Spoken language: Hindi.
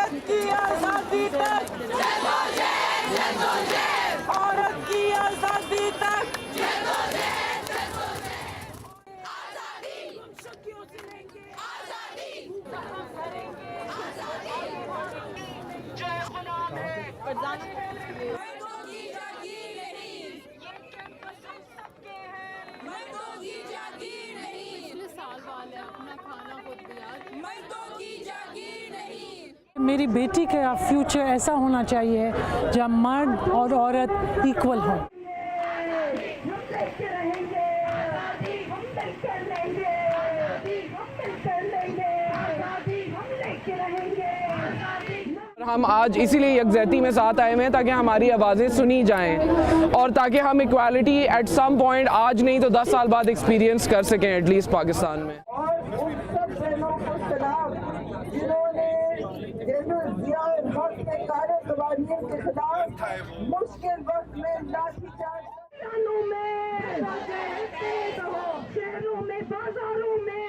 भारत की आजादी तक, भारत की आजादी तक, आजादी हम शक्तियों से लेंगे, आजादी हम करेंगे, आजादी जय गुलाम है मर्दों की जागीर नहीं, ये कैंपस हम सबके हैं, मर्दों की जागीर नहीं, पिछले साल वाले अपना खाना खुद दिया, मर्दों की जागीर नहीं। मेरी बेटी का फ्यूचर ऐसा होना चाहिए जब मर्द और औरत इक्वल हों। हम आज इसीलिए यकजहती में साथ आए हुए हैं ताकि हमारी आवाज़ें सुनी जाएं और ताकि हम इक्वालिटी एट सम पॉइंट आज नहीं तो 10 साल बाद एक्सपीरियंस कर सकें एटलीस्ट पाकिस्तान में। और उन सब बहनों को सलाम जिन्होंने वक्त में कारगुजारियों के खिलाफ मुश्किल वक्त में लाठीचार्ज शहरों में बाजारों में